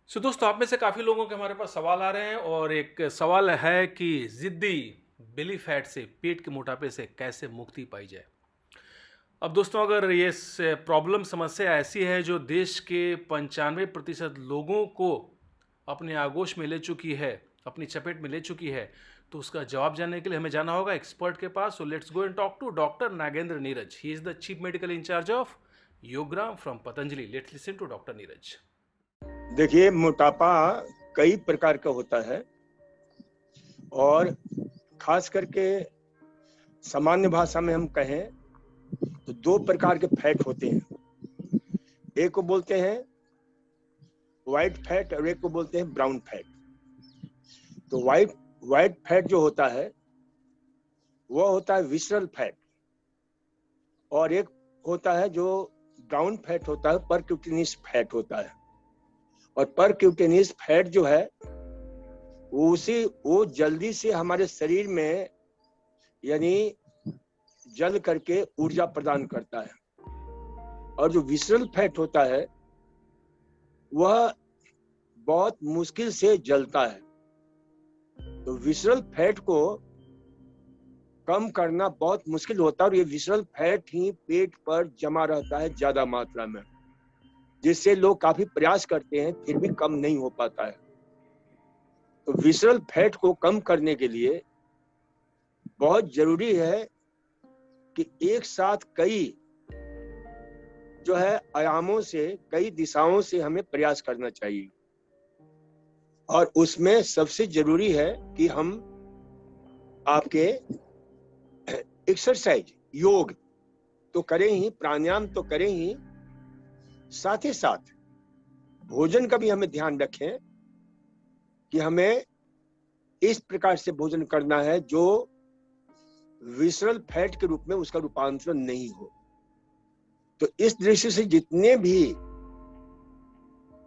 दोस्तों आप में से काफ़ी लोगों के हमारे पास सवाल आ रहे हैं और एक सवाल है कि ज़िद्दी बेली फैट से पेट के मोटापे से कैसे मुक्ति पाई जाए। अब दोस्तों अगर ये प्रॉब्लम समस्या ऐसी है जो देश के 95% लोगों को अपने आगोश में ले चुकी है, अपनी चपेट में ले चुकी है, तो उसका जवाब जानने के लिए हमें जाना होगा एक्सपर्ट के पास। So let's go and talk to doctor Nagendra Neeraj. He is the chief medical incharge of Yogram from Patanjali. Let's listen to doctor Neeraj. देखिए, मोटापा कई प्रकार का होता है और खास करके सामान्य भाषा में हम कहें तो दो प्रकार के फैट होते हैं। एक को बोलते हैं व्हाइट फैट और एक को बोलते हैं ब्राउन फैट। तो व्हाइट फैट जो होता है वह होता है विसरल फैट, और एक होता है जो ब्राउन फैट होता है, परक्यूटेनियस फैट होता है। और परक्यूटेनियस फैट जो है वो जल्दी से हमारे शरीर में यानी जल करके ऊर्जा प्रदान करता है। और जो विसरल फैट होता है वह बहुत मुश्किल से जलता है। तो विसरल फैट को कम करना बहुत मुश्किल होता है और ये विसरल फैट ही पेट पर जमा रहता है ज्यादा मात्रा में, जिससे लोग काफी प्रयास करते हैं फिर भी कम नहीं हो पाता है। तो विसरल फैट को कम करने के लिए बहुत जरूरी है कि एक साथ कई जो है आयामों से, कई दिशाओं से हमें प्रयास करना चाहिए। और उसमें सबसे जरूरी है कि हम आपके एक्सरसाइज, योग तो करें ही, प्राणायाम तो करें ही, साथ ही साथ भोजन का भी हमें ध्यान रखें कि हमें इस प्रकार से भोजन करना है जो विसरल फैट के रूप में उसका रूपांतरण नहीं हो। तो इस दृष्टि से जितने भी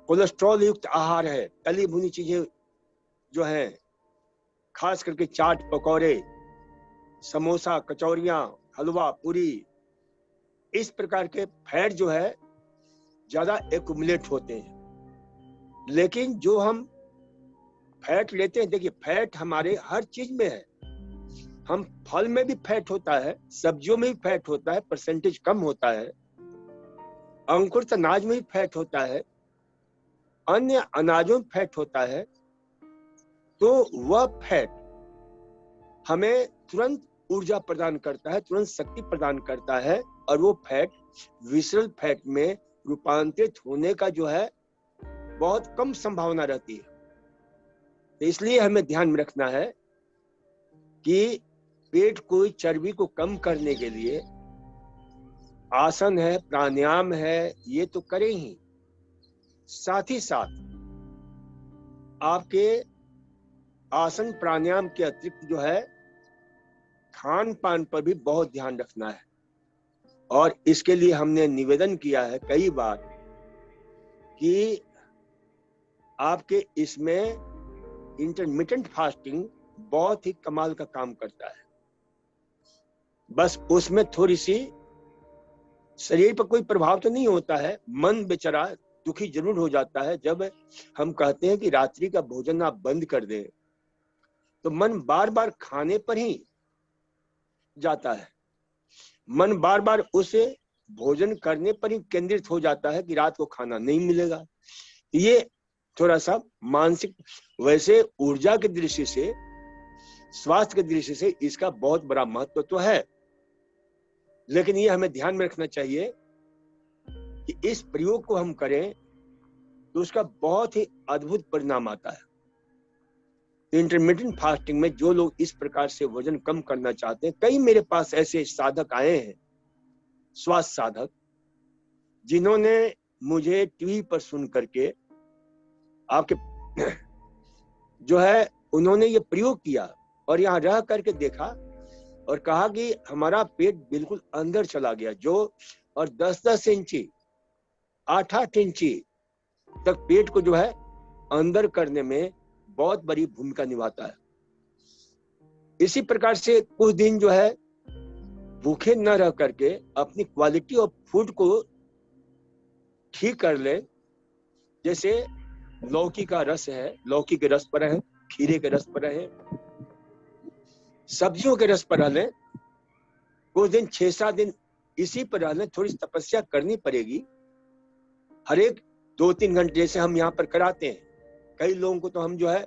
कोलेस्ट्रॉल युक्त आहार है, तली भुनी चीजें जो हैं, खास करके चाट, पकौड़े, समोसा, कचौरियां, हलवा, पूरी, इस प्रकार के फैट जो है ज्यादा एक्युमुलेट होते हैं। लेकिन जो हम फैट लेते हैं, देखिए फैट हमारे हर चीज में है। हम फल में भी फैट होता है, सब्जियों में भी फैट होता है, परसेंटेज कम होता है। अंकुरित अनाज में भी फैट होता है, अन्य अनाजों में फैट होता है। तो वह फैट हमें तुरंत ऊर्जा प्रदान करता है, तुरंत शक्ति प्रदान करता है, और वो फैट विसरल फैट में रूपांतरित होने का जो है बहुत कम संभावना रहती है। तो इसलिए हमें ध्यान में रखना है कि पेट की चर्बी को कम करने के लिए आसन है, प्राणायाम है, ये तो करें ही, साथ ही साथ आपके आसन प्राणायाम के अतिरिक्त जो है खान पान पर भी बहुत ध्यान रखना है। और इसके लिए हमने निवेदन किया है कई बार कि आपके इसमें इंटरमिटेंट फास्टिंग बहुत ही कमाल का काम करता है। बस उसमें थोड़ी सी शरीर पर कोई प्रभाव तो नहीं होता है, मन बेचारा दुखी जरूर हो जाता है जब हम कहते हैं कि रात्रि का भोजन आप बंद कर दें। तो मन बार बार खाने पर ही जाता है, मन बार बार उसे भोजन करने पर ही केंद्रित हो जाता है कि रात को खाना नहीं मिलेगा। ये थोड़ा सा मानसिक, वैसे ऊर्जा की दृष्टि से, स्वास्थ्य की दृष्टि से इसका बहुत बड़ा महत्व तो है, लेकिन ये हमें ध्यान में रखना चाहिए कि इस प्रयोग को हम करें तो उसका बहुत ही अद्भुत परिणाम आता है। इंटरमिटेंट फास्टिंग में जो लोग इस प्रकार से वजन कम करना चाहते हैं, कई मेरे पास ऐसे साधक आए हैं, स्वास्थ्य साधक, जिन्होंने मुझे टीवी पर सुन करके आपके जो है उन्होंने ये प्रयोग किया और यहाँ रह करके देखा और कहा कि हमारा पेट बिल्कुल अंदर चला गया, जो और 10-10 इंची, 8-8 इंची तक पेट को जो है अंदर करने में बहुत बड़ी भूमिका निभाता है। इसी प्रकार से कुछ दिन जो है भूखे न रह करके अपनी क्वालिटी ऑफ फूड को ठीक कर ले। जैसे लौकी का रस है, लौकी के रस पर है, खीरे के रस पर है, सब्जियों के रस पर है। कुछ दिन 6-7 दिन इसी पर रहने, थोड़ी तपस्या करनी पड़ेगी। हर एक 2-3 घंटे जैसे हम यहाँ पर कराते हैं। कई लोगों को तो हम जो है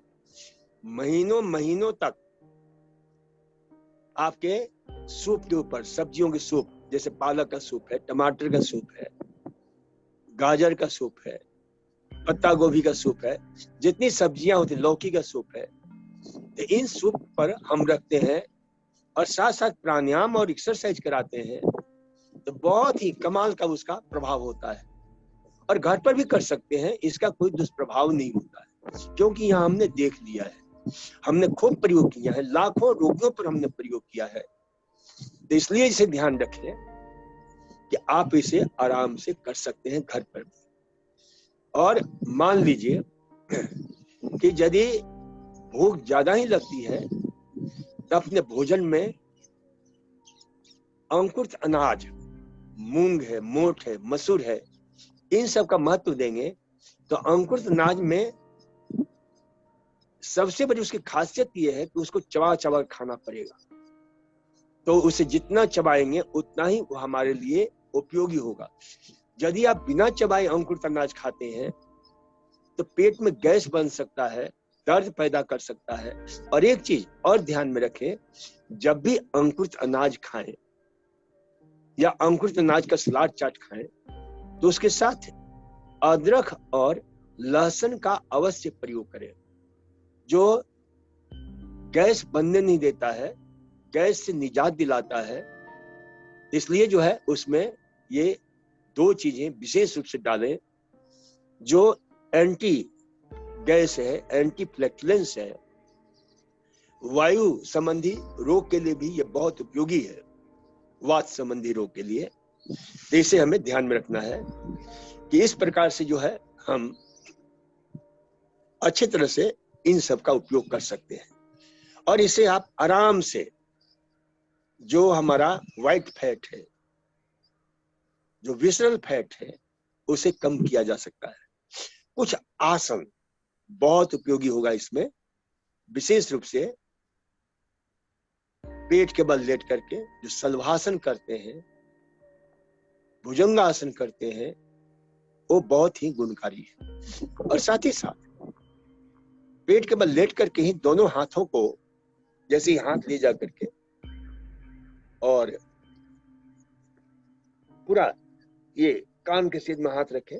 महीनों महीनों तक आपके सूप के ऊपर, सब्जियों के सूप, जैसे पालक का सूप है, टमाटर का सूप है, गाजर का सूप है, पत्ता गोभी का सूप है, जितनी सब्जियां होती, लौकी का सूप है, तो इन सूप पर हम रखते हैं और साथ साथ प्राणायाम और एक्सरसाइज कराते हैं, तो बहुत ही कमाल का उसका प्रभाव होता है। और घर पर भी कर सकते हैं, इसका कोई दुष्प्रभाव नहीं होता है, क्योंकि यहाँ हमने देख लिया है, हमने खूब प्रयोग किया है, लाखों रोगियों पर हमने प्रयोग किया है। तो इसलिए इसे ध्यान रखें कि आप इसे आराम से कर सकते हैं घर पर भी। और मान लीजिए कि यदि भूख ज्यादा ही लगती है तो अपने भोजन में अंकुरित अनाज, मूंग है, मोठ है, मसूर है, इन सब का महत्व देंगे। तो अंकुरित अनाज में सबसे बड़ी उसकी खासियत यह है कि उसको चबा चबा खाना पड़ेगा। तो उसे जितना चबाएंगे उतना ही वो हमारे लिए उपयोगी होगा। यदि आप बिना चबाए अंकुरित अनाज खाते हैं तो पेट में गैस बन सकता है, दर्द पैदा कर सकता है। और एक चीज और ध्यान में रखें, जब भी अंकुरित अनाज खाएं या अंकुरित अनाज का सलाद चाट खाएं तो उसके साथ अदरक और लहसुन का अवश्य प्रयोग करें, जो गैस बनने नहीं देता है, गैस से निजात दिलाता है। इसलिए जो है उसमें ये 2 चीजें विशेष रूप से डालें, जो एंटी गैस है, एंटी फ्लैटुलेंस है, वायु संबंधी रोग के लिए भी ये बहुत उपयोगी है, वात संबंधी रोग के लिए। तो इसे हमें ध्यान में रखना है कि इस प्रकार से जो है हम अच्छी तरह से इन सब का उपयोग कर सकते हैं। और इसे आप आराम से, जो हमारा व्हाइट फैट है, जो विसरल फैट है, उसे कम किया जा सकता है। कुछ आसन बहुत उपयोगी होगा इसमें, विशेष रूप से पेट के बल लेट करके जो शलभासन करते हैं, भुजंगासन करते हैं, वो बहुत ही गुणकारी है। और साथ ही साथ पेट के बल लेट करके ही दोनों हाथों को, जैसे हाथ ले जा करके और पूरा ये कान के सीध में हाथ रखें,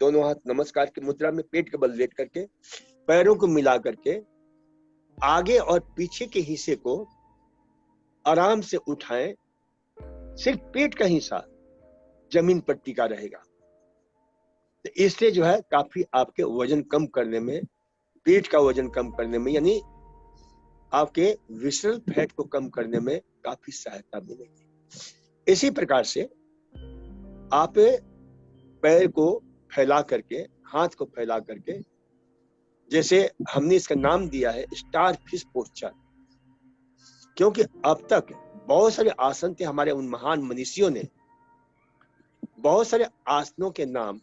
दोनों हाथ नमस्कार की मुद्रा में पेट के बल लेट करके पैरों को मिला करके आगे और पीछे के हिस्से को आराम से उठाएं। सिर्फ पेट का हिस्सा जमीन पर टिका रहेगा। तो इससे जो है काफी आपके वजन कम करने में, पेट का वजन कम करने में, यानी आपके विसरल फैट को कम करने में काफी सहायता मिलेगी। इसी प्रकार से आप पैर को फैला करके, हाथ को फैला करके, जैसे हमने इसका नाम दिया है स्टार फिश पोस्चर, क्योंकि अब तक बहुत सारे आसन थे। हमारे उन महान मनीषियों ने बहुत सारे आसनों के नाम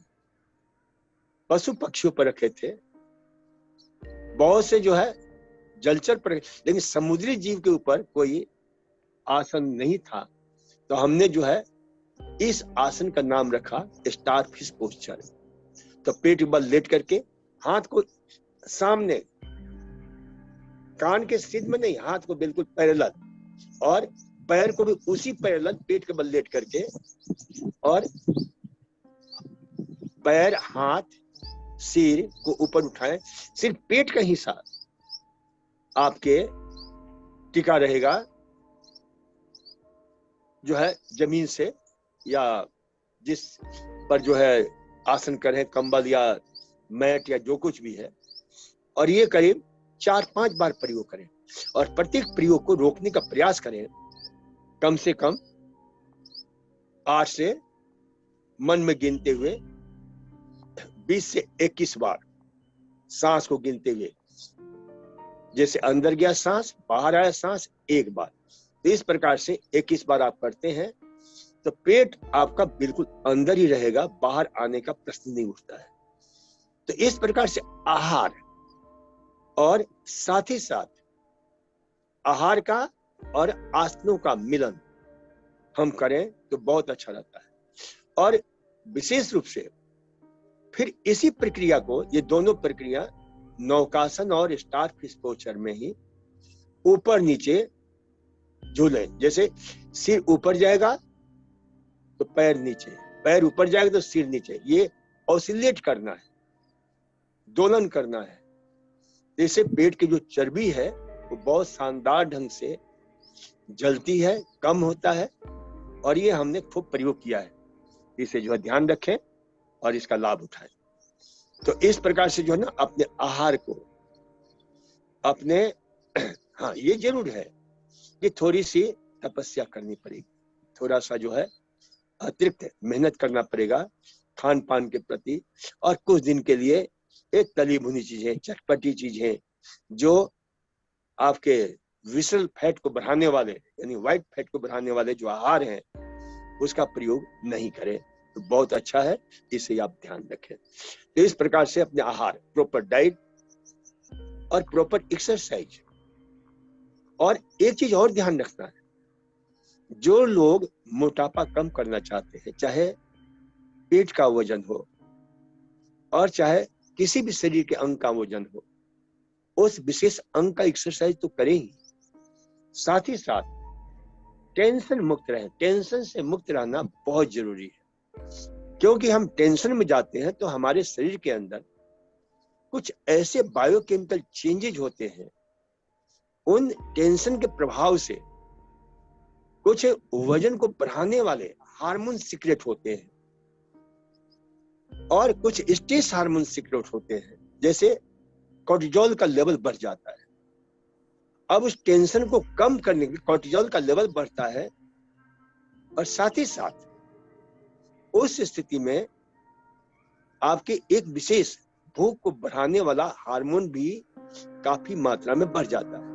पशु पक्षियों पर रखे थे, बहुत से जो है जलचर पर, लेकिन समुद्री जीव के ऊपर कोई आसन नहीं था। तो हमने जो है इस आसन का नाम रखा स्टार फिश पोस्चर। तो पेट बल लेट करके हाथ को सामने, कान के सीध में नहीं, हाथ को बिल्कुल पैरेलल, और पैर को भी उसी पैरेलल पेट के बल लेट करके, और पैर, हाथ, सिर को ऊपर उठाएं। सिर्फ पेट का हिस्सा आपके टिका रहेगा, जो है जमीन से या जिस पर जो है आसन करें, कंबल या मैट या जो कुछ भी है। और ये करीब 4-5 बार प्रयोग करें, और प्रत्येक प्रयोग को रोकने का प्रयास करें। कम से कम 8 से मन में गिनते हुए 20 से 21 बार सांस को गिनते हुए, जैसे अंदर गया सांस, बाहर आया सांस, 1 बार। तो इस प्रकार से 21 बार आप करते हैं तो पेट आपका बिल्कुल अंदर ही रहेगा, बाहर आने का प्रश्न नहीं उठता है। तो इस प्रकार से आहार और साथ ही साथ आहार का और आसनों का मिलन हम करें तो बहुत अच्छा रहता है। और विशेष रूप से फिर इसी प्रक्रिया को, ये दोनों प्रक्रिया नौकासन और स्टार फिश पोस्चर में ही ऊपर नीचे झूले, जैसे सिर ऊपर जाएगा तो पैर नीचे, पैर ऊपर जाएगा तो सिर नीचे, ये ऑसिलेट करना है, दोलन करना है। जैसे पेट की जो चर्बी है वो बहुत शानदार ढंग से जलती है, कम होता है, और ये हमने खूब प्रयोग किया है। इसे जो है ध्यान रखें और इसका लाभ उठाएं। तो इस प्रकार से जो है ना अपने आहार को अपने हाँ, ये जरूर है कि थोड़ी सी तपस्या करनी पड़ेगी, थोड़ा सा जो है अतिरिक्त मेहनत करना पड़ेगा खान पान के प्रति, और कुछ दिन के लिए एक तली भुनी चीजें, चटपटी चीजें, जो आपके विसरल फैट को बढ़ाने वाले यानी व्हाइट फैट को बढ़ाने वाले जो आहार हैं उसका प्रयोग नहीं करें तो बहुत अच्छा है। इसे आप ध्यान रखें। तो इस प्रकार से अपने आहार, प्रॉपर डाइट और प्रॉपर एक्सरसाइज, और एक चीज और ध्यान रखना है, जो लोग मोटापा कम करना चाहते हैं, चाहे पेट का वजन हो और चाहे किसी भी शरीर के अंग का वजन हो, उस विशेष अंग का एक्सरसाइज तो करें ही, साथ ही साथ टेंशन मुक्त रहें। टेंशन से मुक्त रहना बहुत जरूरी है, क्योंकि हम टेंशन में जाते हैं तो हमारे शरीर के अंदर कुछ ऐसे बायोकेमिकल चेंजेज होते हैं, उन टेंशन के प्रभाव से कुछ वजन को बढ़ाने वाले हार्मोन सीक्रेट होते हैं और कुछ स्ट्रेस हार्मोन सीक्रेट होते हैं, जैसे कोर्टिजोल का लेवल बढ़ जाता है। अब उस टेंशन को कम करने के लिए कोर्टिजोल का लेवल बढ़ता है, और साथ ही साथ उस स्थिति में आपके एक विशेष भूख को बढ़ाने वाला हार्मोन भी काफी मात्रा में बढ़ जाता है।